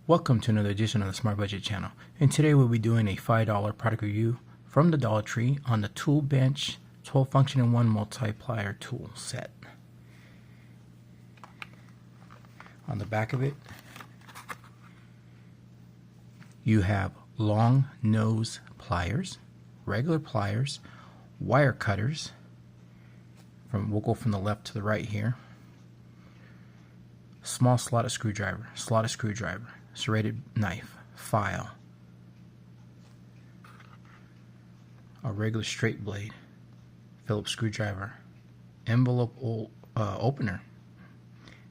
Welcome to another edition of the Smart Budget channel, and today we'll be doing a $5 product review from the Dollar Tree on the Tool Bench 12 function in 1 multiplier tool set. On the back of it, you have long nose pliers, regular pliers, wire cutters, we'll go from the left to the right here, small slotted screwdriver, serrated knife, file, a regular straight blade, Phillips screwdriver, envelope opener,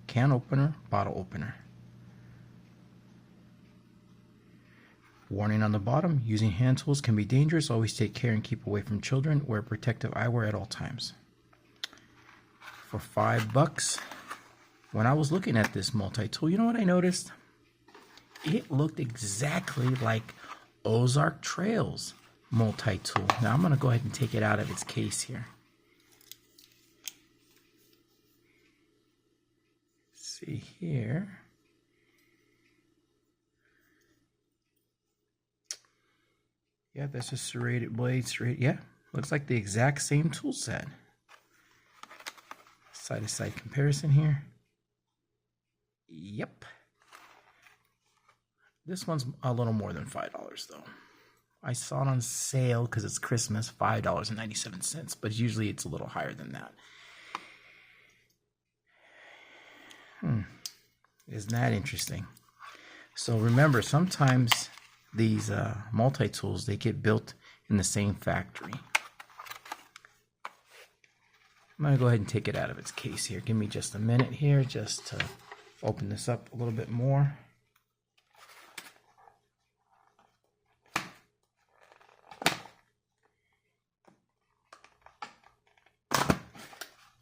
can opener, bottle opener. Warning on the bottom, using hand tools can be dangerous. Always take care and keep away from children. Wear protective eyewear at all times. For $5, when I was looking at this multi-tool, you know what I noticed? It looked exactly like Ozark Trail's multi-tool. Now I'm going to go ahead and take it out of its case here. Let's see here. Yeah, that's a serrated blade. Yeah, looks like the exact same tool set. Side-to-side comparison here. Yep. This one's a little more than $5 though. I saw it on sale because it's Christmas, $5.97, but usually it's a little higher than that. Isn't that interesting? So remember, sometimes these multi-tools, they get built in the same factory. I'm going to go ahead and take it out of its case here. Give me just a minute here just to open this up a little bit more.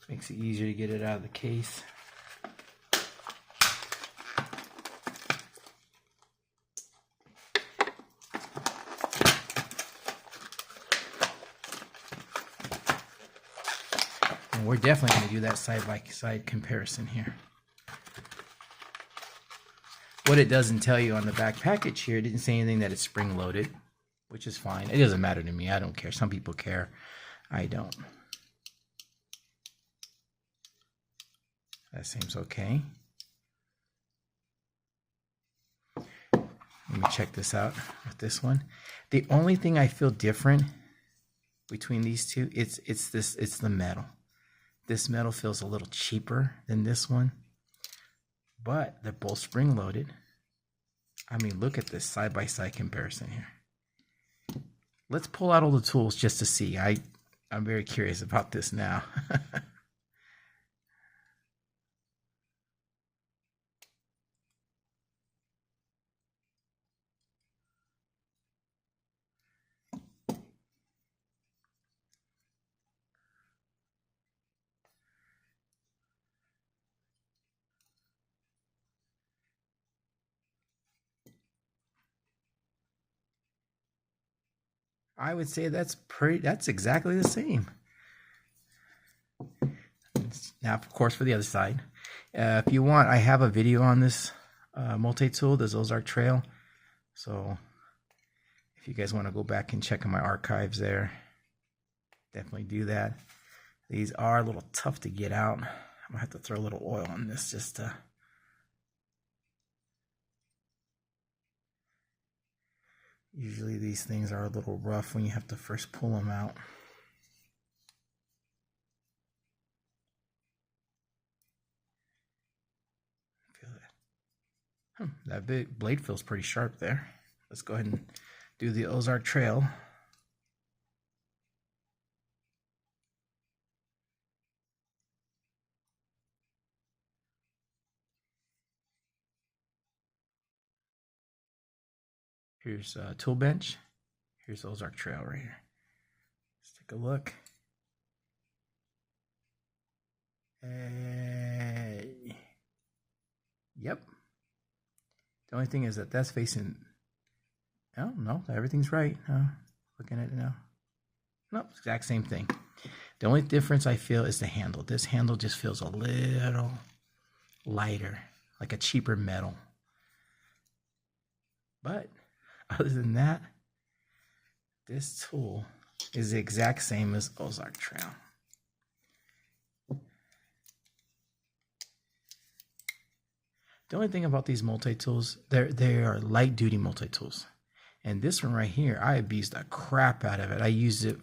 Makes it easier to get it out of the case. And we're definitely going to do that side-by-side comparison here. What it doesn't tell you on the back package here, it didn't say anything that it's spring-loaded, which is fine. It doesn't matter to me. I don't care. Some people care. I don't. That seems okay. Let me check this out with this one. The only thing I feel different between these two, it's the metal. This metal feels a little cheaper than this one, but they're both spring loaded. I mean, look at this side-by-side comparison here. Let's pull out all the tools just to see. I'm very curious about this now. I would say that's exactly the same. Now, of course, for the other side, if you want, I have a video on this multi-tool, this Ozark Trail. So if you guys want to go back and check in my archives there, definitely do that. These are a little tough to get out. I'm gonna have to throw a little oil on this just to. Usually these things are a little rough when you have to first pull them out. Feel that. That big blade feels pretty sharp there. Let's go ahead and do the Ozark Trail. Here's Tool Bench. Here's Ozark Trail right here. Let's take a look. Yep. The only thing is that that's facing. Oh no, everything's right. Looking at it now. Nope, exact same thing. The only difference I feel is the handle. This handle just feels a little lighter, like a cheaper metal. But other than that, this tool is the exact same as Ozark Trail. The only thing about these multi-tools, they are light-duty multi-tools. And this one right here, I abused the crap out of it. I used it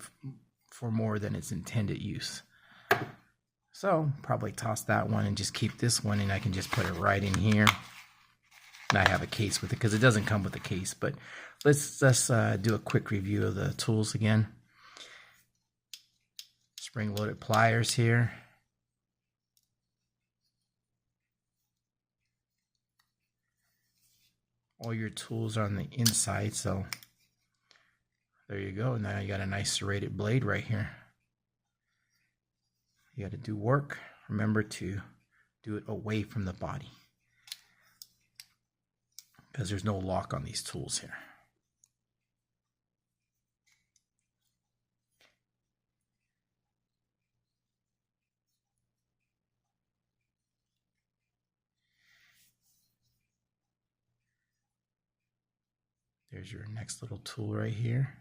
for more than its intended use. So probably toss that one and just keep this one, and I can just put it right in here. And I have a case with it because it doesn't come with a case. But let's do a quick review of the tools again. Spring-loaded pliers here. All your tools are on the inside, so there you go. Now you got a nice serrated blade right here. You got to do work. Remember to do it away from the body, because there's no lock on these tools here. There's your next little tool right here.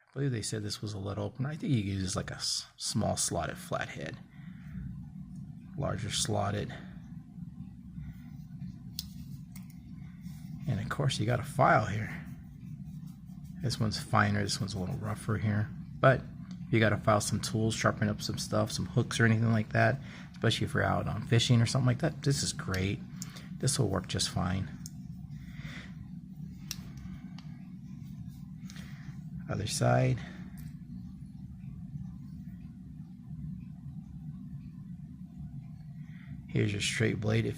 I believe they said this was a lead opener. I think you can use like a small slotted flathead. Larger slotted. And of course you got a file here. This one's finer, this one's a little rougher here. But if you got to file some tools, sharpen up some stuff, some hooks or anything like that, especially if you're out on fishing or something like that, this is great. This will work just fine. Other side. Here's your straight blade.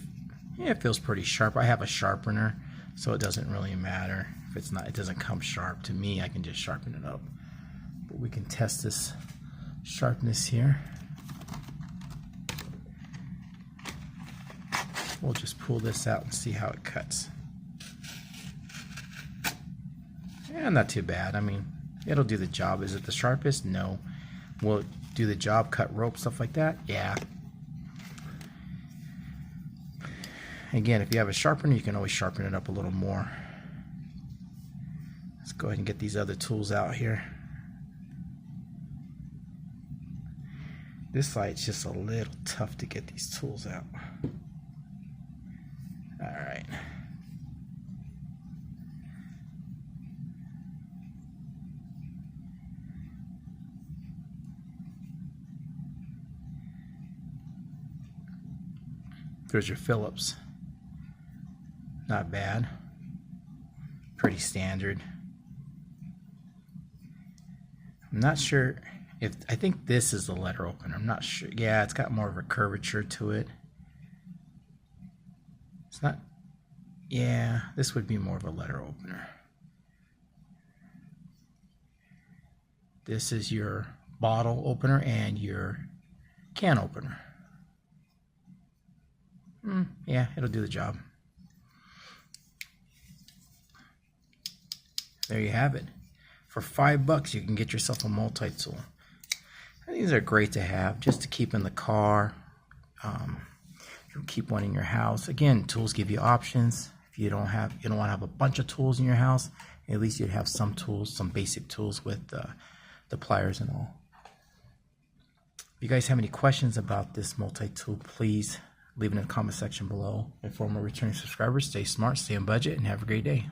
It feels pretty sharp. I have a sharpener, so it doesn't really matter if it's not. It doesn't come sharp to me. I can just sharpen it up. But we can test this sharpness here. We'll just pull this out and see how it cuts. Yeah, not too bad. I mean, it'll do the job. Is it the sharpest? No. Will it do the job, cut rope, stuff like that? Yeah. Again, if you have a sharpener, you can always sharpen it up a little more. Let's go ahead and get these other tools out here. This side's just a little tough to get these tools out. All right. There's your Phillips. Not bad. Pretty standard. I'm not sure if, I think this is the letter opener. I'm not sure. Yeah, it's got more of a curvature to it. It's not, yeah, this would be more of a letter opener. This is your bottle opener and your can opener. Yeah, it'll do the job. There you have it. For $5, you can get yourself a multi-tool. These are great to have just to keep in the car. Keep one in your house. Again, tools give you options. If you don't want to have a bunch of tools in your house, at least you'd have some tools, some basic tools with the pliers and all. If you guys have any questions about this multi-tool, please leave it in the comment section below. And for more returning subscribers, stay smart, stay on budget, and have a great day.